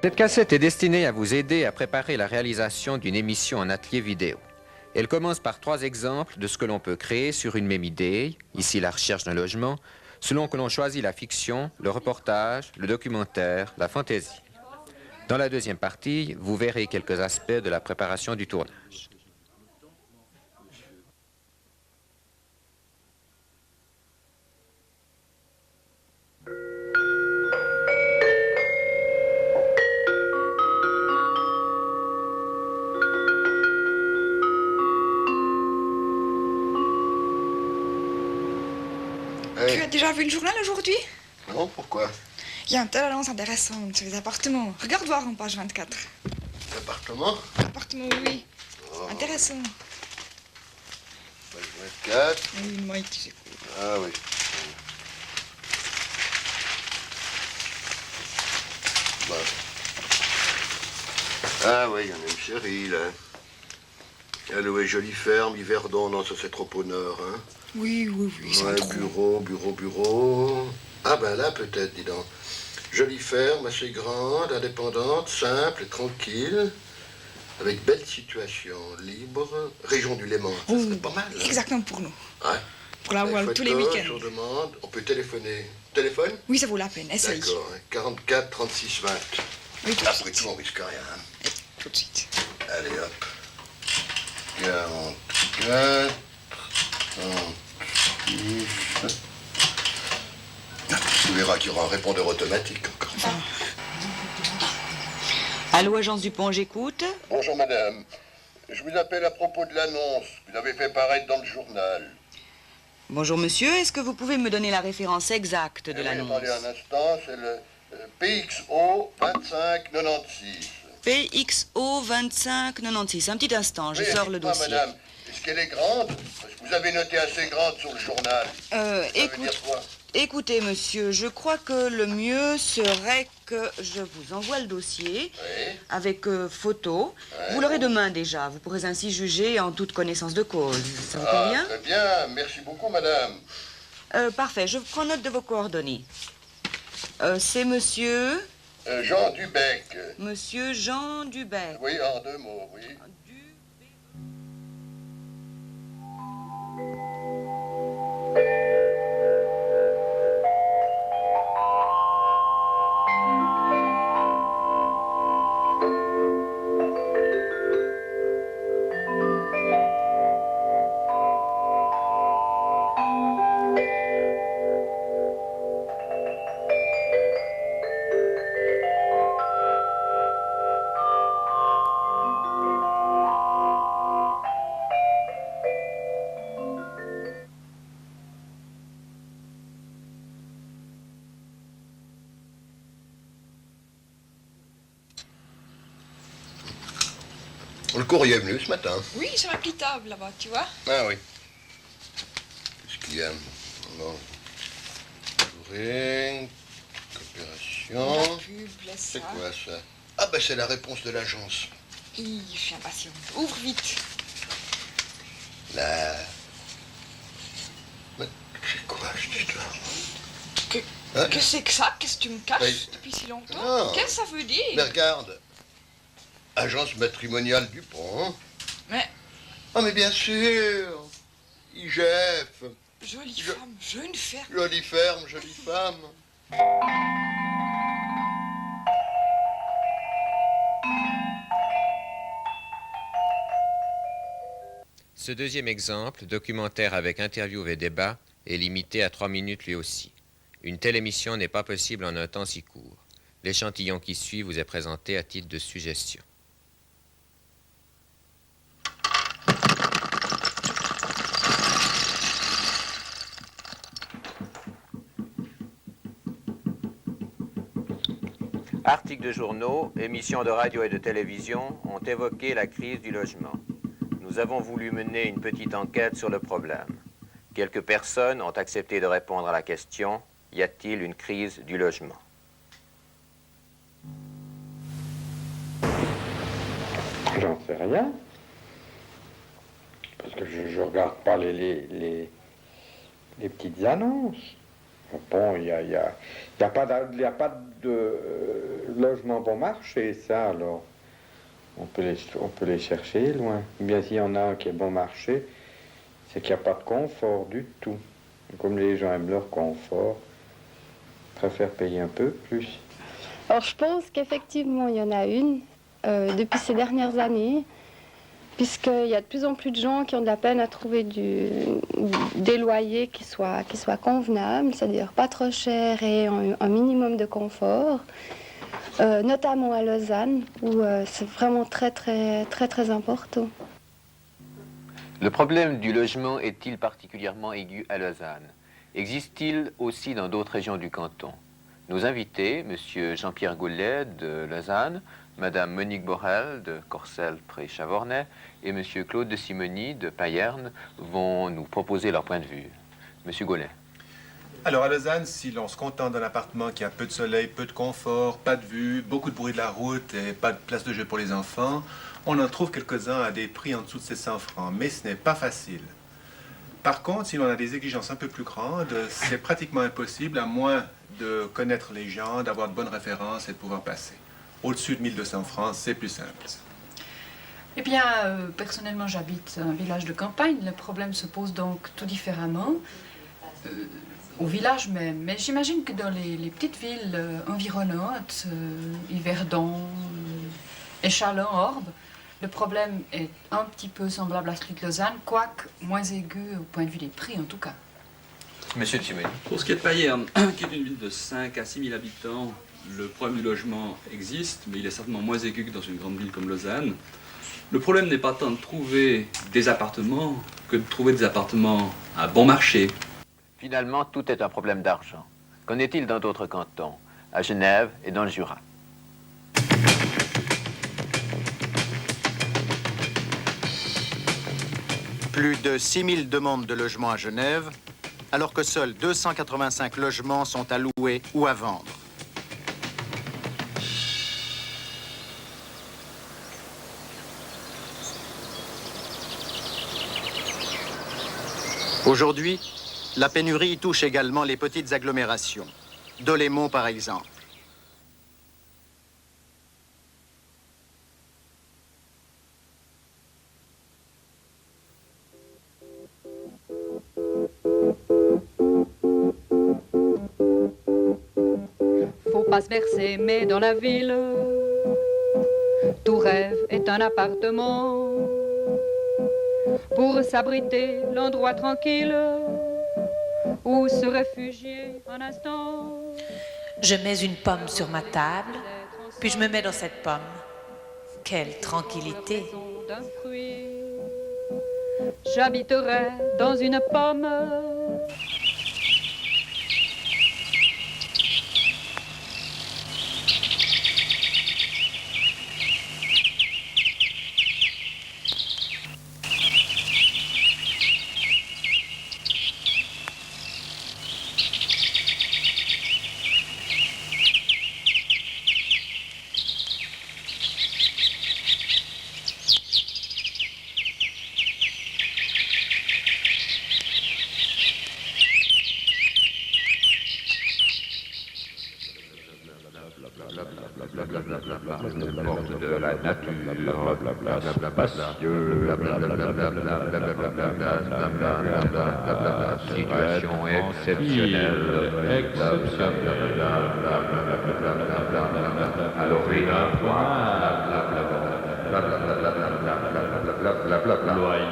Cette cassette est destinée à vous aider à préparer la réalisation d'une émission en atelier vidéo. Elle commence par 3 exemples de ce que l'on peut créer sur une même idée, ici la recherche d'un logement, selon que l'on choisit la fiction, le reportage, le documentaire, la fantaisie. Dans la deuxième partie, vous verrez quelques aspects de la préparation du tournage. Tu as déjà vu le journal aujourd'hui? Non, pourquoi? Il y a un tel annonce intéressante sur les appartements. Regarde voir en page 24. L'appartement? Appartement, oui. Oh. Intéressant. Page 24. Oui, moi, tu sais quoi. Ah oui. Bon. Ah oui, il y en a une série, là. Alloué, jolie ferme, Yverdon, non, ça c'est trop au nord, hein. Oui, c'est Ouais, trop. bureau. Ah ben là, peut-être, dis donc. Jolie ferme, assez grande, indépendante, simple, tranquille, avec belle situation, libre, région du Léman. Ça serait pas mal. Hein. Exactement pour nous. Ouais. Pour la voir tous les Photos, week-ends. sur demande, on peut téléphoner. Téléphone? Oui, ça vaut la peine. Essaye. D'accord, hein, 44 36 20. Oui, tout de Après suite. tout, on risque rien. Hein. Et tout de suite. Allez, hop. 44 36. Tu verras qu'il y aura un répondeur automatique encore. Allô, agence Dupont, j'écoute. Bonjour madame. Je vous appelle à propos de l'annonce que vous avez fait paraître dans le journal. Bonjour monsieur, est-ce que vous pouvez me donner la référence exacte de Oui, l'annonce? attendez un instant, c'est le PXO 2596. PXO 2596. Un petit instant, je sors le dites-moi, dossier. madame, est-ce qu'elle est grande? Parce que vous avez noté assez grande sur le journal. Ça veut dire quoi? Écoutez monsieur, je crois que le mieux serait que je vous envoie le dossier Oui. avec photo. Ouais. Vous l'aurez demain déjà, vous pourrez ainsi juger en toute connaissance de cause. Ça vous convient? Très bien, merci beaucoup madame. Parfait, je prends note de vos coordonnées. C'est monsieur... Jean Dubec. Monsieur Jean Dubec. Oui, en 2 mots, oui. Le courrier est venu ce matin. Oui, sur la petite table là-bas, tu vois. Ah oui. Qu'est-ce qu'il y a? Bon. Courrier, coopération. La pub, laisse C'est ça. quoi ça? Ah ben c'est la réponse de l'agence. Je suis impatiente. Ouvre vite. La... Mais c'est quoi cette histoire? Que Hein? que c'est que ça? Qu'est-ce que tu me caches Mais- depuis si longtemps? Non. Qu'est-ce que ça veut dire? Mais regarde. Agence matrimoniale Dupont. Mais Ah mais bien sûr. IGF. jolie femme, jeune ferme. Jolie ferme, jolie femme. Ce deuxième exemple, documentaire avec interview et débat, est limité à 3 minutes lui aussi. Une telle émission n'est pas possible en un temps si court. L'échantillon qui suit vous est présenté à titre de suggestion. Articles de journaux, émissions de radio et de télévision ont évoqué la crise du logement. Nous avons voulu mener une petite enquête sur le problème. Quelques personnes ont accepté de répondre à la question « Y a-t-il une crise du logement ?» J'en sais rien. Parce que je regarde pas les petites annonces. Bon, il y a pas de logement bon marché, ça, alors. On peut les chercher loin. Ou bien s'il y en a un qui est bon marché, c'est qu'il n'y a pas de confort du tout. Comme les gens aiment leur confort, ils préfèrent payer un peu plus. Alors je pense qu'effectivement il y en a une depuis ces dernières années, puisqu'il y a de plus en plus de gens qui ont de la peine à trouver des loyers qui soient convenables, c'est-à-dire pas trop chers et un minimum de confort. Notamment à Lausanne, où c'est vraiment très important. Le problème du logement est-il particulièrement aigu à Lausanne? Existe-t-il aussi dans d'autres régions du canton? Nos invités, M. Jean-Pierre Goulet de Lausanne, Mme Monique Borel de Corcelles près Chavornay et M. Claude de Simony de Payerne vont nous proposer leur point de vue. M. Goulet. Alors à Lausanne, si l'on se contente d'un appartement qui a peu de soleil, peu de confort, pas de vue, beaucoup de bruit de la route et pas de place de jeu pour les enfants, on en trouve quelques-uns à des prix en dessous de ces 100 francs, mais ce n'est pas facile. Par contre, si l'on a des exigences un peu plus grandes, c'est pratiquement impossible à moins de connaître les gens, d'avoir de bonnes références et de pouvoir passer. Au-dessus de 1200 francs, c'est plus simple. Eh bien, personnellement, j'habite un village de campagne. Le problème se pose donc tout différemment. Au village même, mais j'imagine que dans les petites villes environnantes, Yverdon, Échallens, Orbe, le problème est un petit peu semblable à celui de Lausanne, quoique moins aigu au point de vue des prix en tout cas. Monsieur de Simony. Pour ce qui est de Payerne, qui est une ville de 5 à 6 000 habitants, le problème du logement existe, mais il est certainement moins aigu que dans une grande ville comme Lausanne. Le problème n'est pas tant de trouver des appartements que de trouver des appartements à bon marché. Finalement, tout est un problème d'argent. Qu'en est-il dans d'autres cantons, à Genève et dans le Jura? Plus de 6 000 demandes de logement à Genève, alors que seuls 285 logements sont à louer ou à vendre. Aujourd'hui, la pénurie touche également les petites agglomérations. Dolémont, par exemple. Faut pas se verser, mais dans la ville, tout rêve est un appartement. Pour s'abriter, l'endroit tranquille où se réfugier un instant. Je mets une pomme sur ma table, puis je me mets dans cette pomme. Quelle tranquillité! J'habiterai dans une pomme. Situation exceptionnelle. Alors, loyer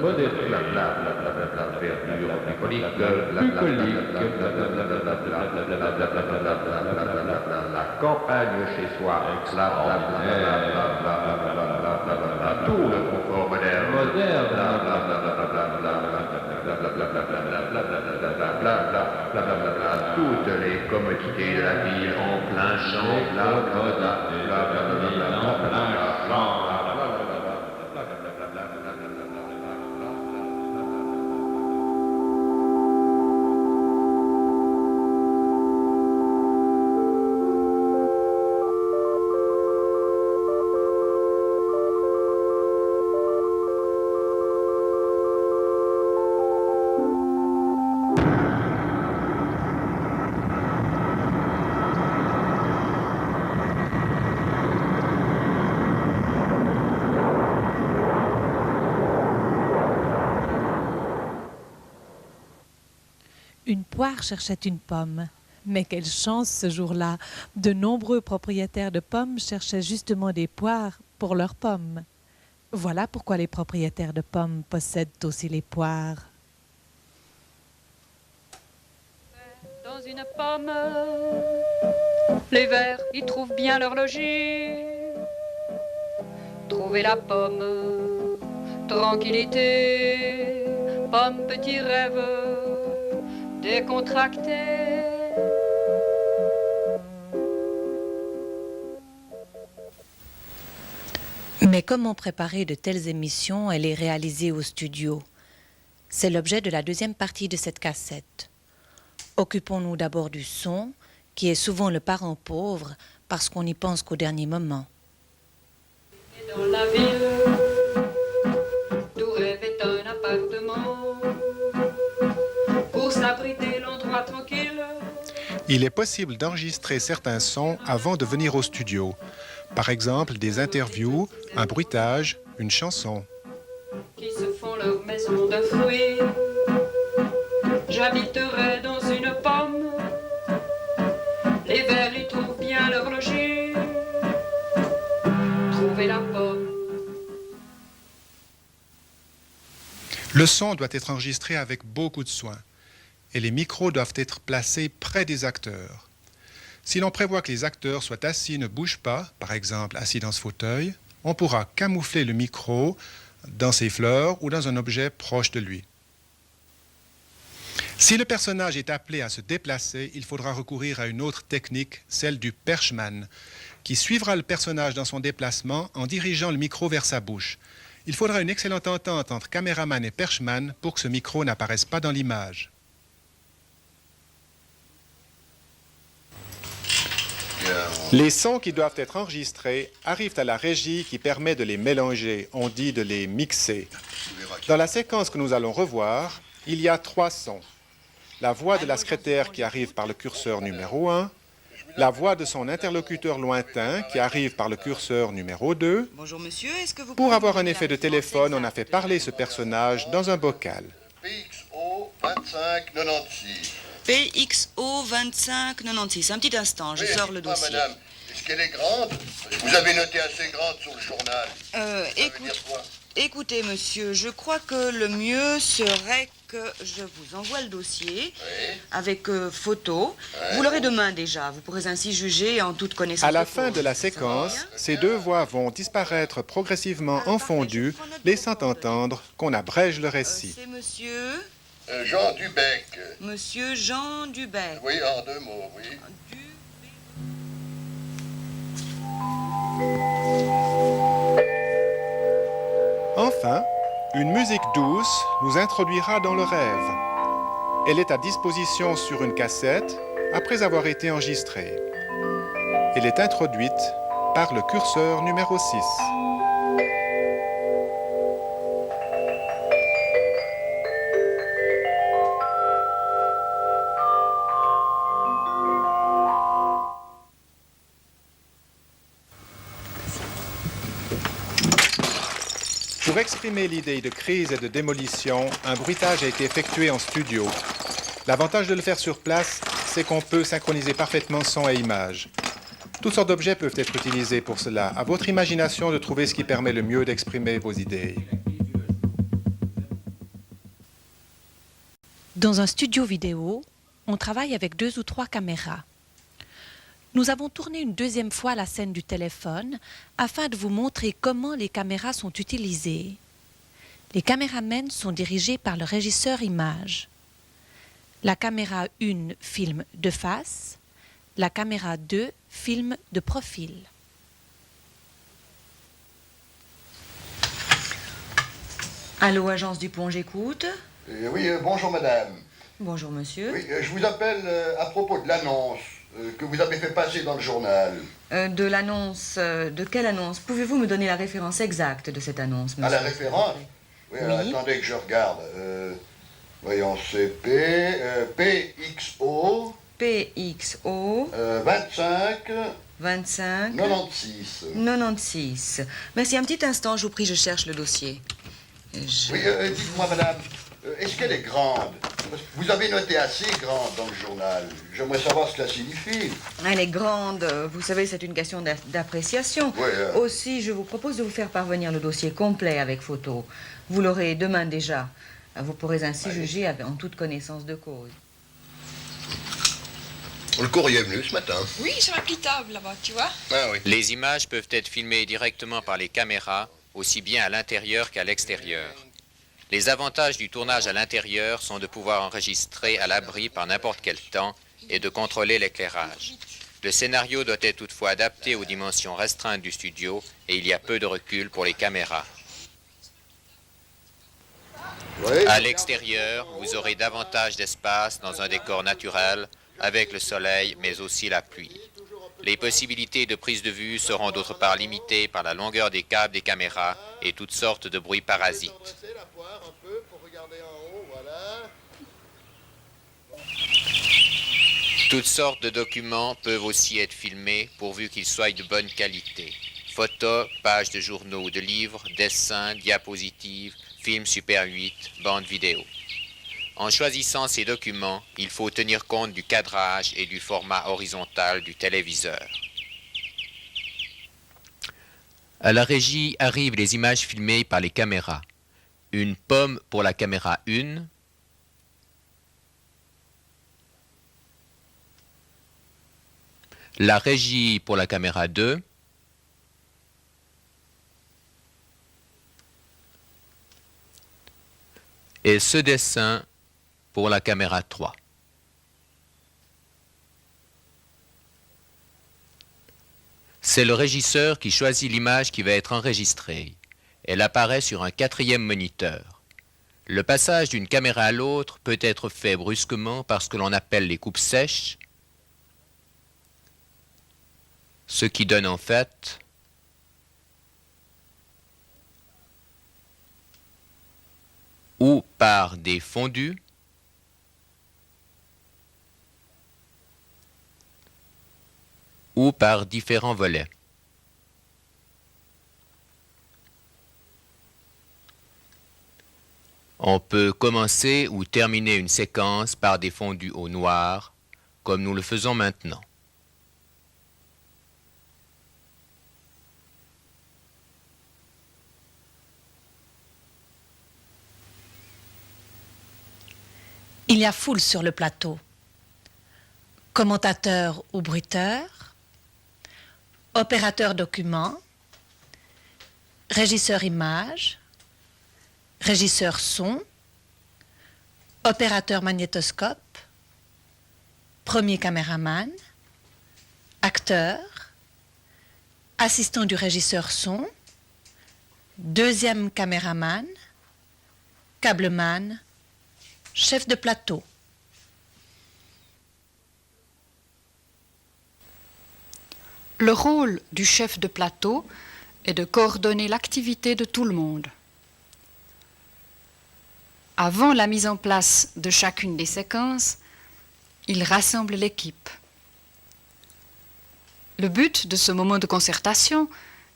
modéré. Verdure bucolique. La campagne chez soi. Tout le confort moderne. Toutes les commodités de la ville en plein champ. Une poire cherchait une pomme. Mais quelle chance ce jour-là! De nombreux propriétaires de pommes cherchaient justement des poires pour leurs pommes. Voilà pourquoi les propriétaires de pommes possèdent aussi les poires. Dans une pomme, les vers y trouvent bien leur logis. Trouver la pomme, tranquillité, pomme petit rêve, décontracté. Mais comment préparer de telles émissions et les réaliser au studio? C'est l'objet de la deuxième partie de cette cassette. Occupons-nous d'abord du son, qui est souvent le parent pauvre, parce qu'on n'y pense qu'au dernier moment. Dans la ville, tout rêvait un appartement, pour s'abriter l'endroit tranquille. Il est possible d'enregistrer certains sons avant de venir au studio. Par exemple, des interviews, un bruitage, une chanson. Qui se font leur maison de fruits. J'habiterai dans une pomme. Les vers y trouvent bien leur logis. Trouver la pomme. Le son doit être enregistré avec beaucoup de soin et les micros doivent être placés près des acteurs. Si l'on prévoit que les acteurs soient assis et ne bougent pas, par exemple assis dans ce fauteuil, on pourra camoufler le micro dans ses fleurs ou dans un objet proche de lui. Si le personnage est appelé à se déplacer, il faudra recourir à une autre technique, celle du perchman, qui suivra le personnage dans son déplacement en dirigeant le micro vers sa bouche. Il faudra une excellente entente entre caméraman et perchman pour que ce micro n'apparaisse pas dans l'image. Les sons qui doivent être enregistrés arrivent à la régie qui permet de les mélanger, on dit de les mixer. Dans la séquence que nous allons revoir, il y a 3 sons. La voix de la secrétaire qui arrive par le curseur numéro 1, la voix de son interlocuteur lointain qui arrive par le curseur numéro 2. Bonjour monsieur, est-ce que vous Pour avoir un effet de téléphone, on a fait parler ce personnage dans un bocal. PXO 2596. PXO 2596. Un petit instant, je sors le dossier. Madame, est-ce qu'elle est grande? Vous avez noté assez grande sur le journal. Écoutez, monsieur, je crois que le mieux serait que je vous envoie le dossier avec photo. Vous l'aurez demain déjà. Vous pourrez ainsi juger en toute connaissance. À la fin de la séquence, ces 2 voix vont disparaître progressivement en fondu, laissant entendre qu'on abrège le récit. C'est monsieur Jean Dubec. Monsieur Jean Dubec. Oui, en 2 mots, oui. Enfin, une musique douce nous introduira dans le rêve. Elle est à disposition sur une cassette après avoir été enregistrée. Elle est introduite par le curseur numéro 6. Pour exprimer l'idée de crise et de démolition, un bruitage a été effectué en studio. L'avantage de le faire sur place, c'est qu'on peut synchroniser parfaitement son et image. Toutes sortes d'objets peuvent être utilisés pour cela. À votre imagination de trouver ce qui permet le mieux d'exprimer vos idées. Dans un studio vidéo, on travaille avec 2 ou 3 caméras. Nous avons tourné une deuxième fois la scène du téléphone afin de vous montrer comment les caméras sont utilisées. Les caméramens sont dirigés par le régisseur image. La caméra 1 filme de face, la caméra 2 filme de profil. Allô, agence Dupont, j'écoute. Oui, bonjour madame. Bonjour monsieur. Oui, je vous appelle à propos de l'annonce que vous avez fait passer dans le journal. De l'annonce, de quelle annonce? Pouvez-vous me donner la référence exacte de cette annonce, monsieur? Ah, la référence? Oui, Oui. Attendez que je regarde. Voyons, c'est PXO... PXO... 25... 96. 96. Merci, un petit instant, je vous prie, je cherche le dossier. Oui, dites-moi, madame, est-ce qu'elle est grande? Vous avez noté assez grande dans le journal. J'aimerais savoir ce que cela signifie. Elle est grande, vous savez, c'est une question d'appréciation. Ouais, Aussi, je vous propose de vous faire parvenir le dossier complet avec photo. Vous l'aurez demain déjà. Vous pourrez ainsi juger en toute connaissance de cause. Le courrier est venu ce matin. Oui, sur la petite table là-bas, tu vois. Ah oui. Les images peuvent être filmées directement par les caméras, aussi bien à l'intérieur qu'à l'extérieur. Les avantages du tournage à l'intérieur sont de pouvoir enregistrer à l'abri par n'importe quel temps et de contrôler l'éclairage. Le scénario doit être toutefois adapté aux dimensions restreintes du studio et il y a peu de recul pour les caméras. À l'extérieur, vous aurez davantage d'espace dans un décor naturel avec le soleil mais aussi la pluie. Les possibilités de prise de vue seront d'autre part limitées par la longueur des câbles des caméras et toutes sortes de bruits parasites. Toutes sortes de documents peuvent aussi être filmés pourvu qu'ils soient de bonne qualité. Photos, pages de journaux ou de livres, dessins, diapositives, films Super 8, bandes vidéo. En choisissant ces documents, il faut tenir compte du cadrage et du format horizontal du téléviseur. À la régie arrivent les images filmées par les caméras. Une pomme pour la caméra 1, la régie pour la caméra 2, et ce dessin pour la caméra 3. C'est le régisseur qui choisit l'image qui va être enregistrée. Elle apparaît sur un 4e moniteur. Le passage d'une caméra à l'autre peut être fait brusquement par ce que l'on appelle les coupes sèches, ce qui donne en fait ou par des fondus, ou par différents volets. On peut commencer ou terminer une séquence par des fondus au noir, comme nous le faisons maintenant. Il y a foule sur le plateau. Commentateur ou bruiteur, opérateur document, régisseur image, régisseur son, opérateur magnétoscope, premier caméraman, acteur, assistant du régisseur son, deuxième caméraman, câbleman, chef de plateau. Le rôle du chef de plateau est de coordonner l'activité de tout le monde. Avant la mise en place de chacune des séquences, il rassemble l'équipe. Le but de ce moment de concertation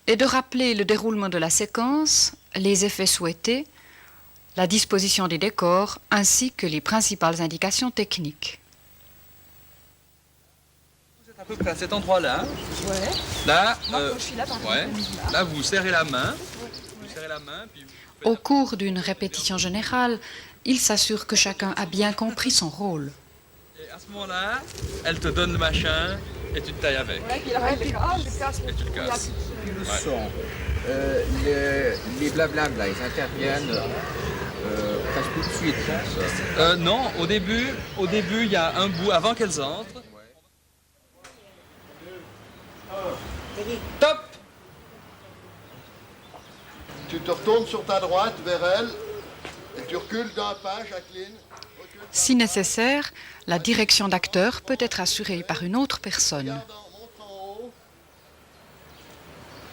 est de rappeler le déroulement de la séquence, les effets souhaités, la disposition des décors ainsi que les principales indications techniques. À peu près à cet endroit-là. Ouais. Là, Moi, je suis là, par ouais. exemple. Là, vous serrez la main. Vous serrez la main, puis Au cours d'une répétition générale, il s'assure que chacun a bien compris son rôle. et à ce moment-là, elle te donne le machin et tu te tailles avec. Ouais, puis là, tu casses. Et tu le casses. Le Ouais. son, les blablabla, ils interviennent presque tout de suite. Ça. Non, au début, il y a un bout avant qu'elles entrent. Top! Tu te retournes sur ta droite vers elle et tu recules d'un pas, Jacqueline. Si nécessaire, la direction d'acteur peut être assurée par une autre personne.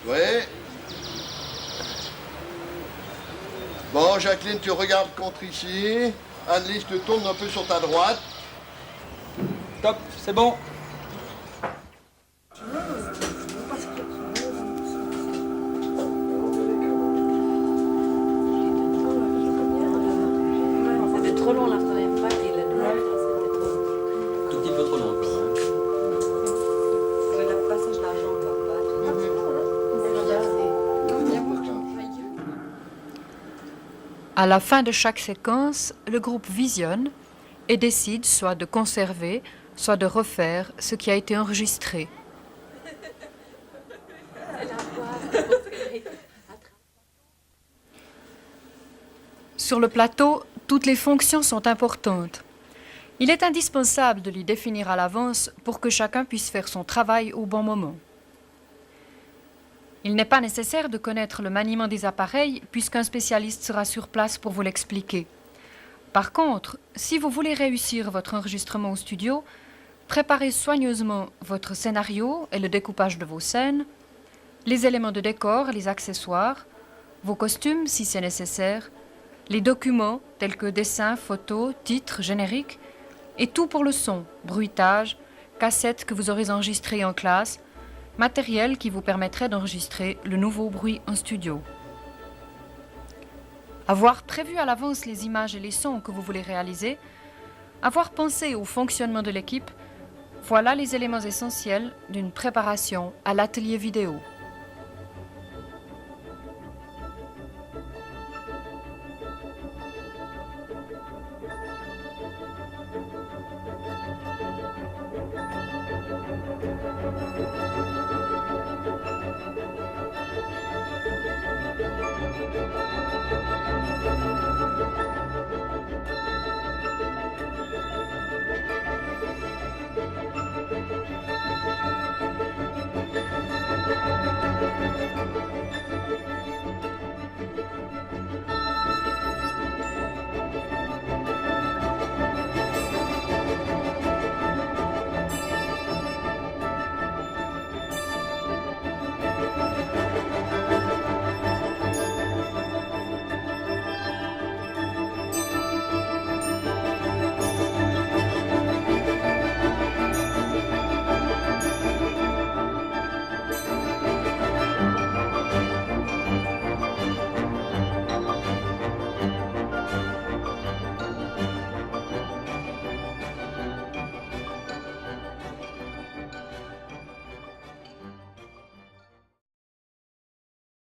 Oui. Bon, Jacqueline, tu regardes contre ici. Annelise, tu tournes un peu sur ta droite. Top, c'est bon. C'était trop long la première fois. À la fin de chaque séquence, le groupe visionne et décide soit de conserver, soit de refaire ce qui a été enregistré. Sur le plateau, toutes les fonctions sont importantes. Il est indispensable de les définir à l'avance pour que chacun puisse faire son travail au bon moment. Il n'est pas nécessaire de connaître le maniement des appareils puisqu'un spécialiste sera sur place pour vous l'expliquer. Par contre, si vous voulez réussir votre enregistrement au studio, préparez soigneusement votre scénario et le découpage de vos scènes, les éléments de décor, les accessoires, vos costumes si c'est nécessaire, les documents tels que dessins, photos, titres, génériques, et tout pour le son, bruitage, cassettes que vous aurez enregistrées en classe, matériel qui vous permettrait d'enregistrer le nouveau bruit en studio. Avoir prévu à l'avance les images et les sons que vous voulez réaliser, avoir pensé au fonctionnement de l'équipe, voilà les éléments essentiels d'une préparation à l'atelier vidéo.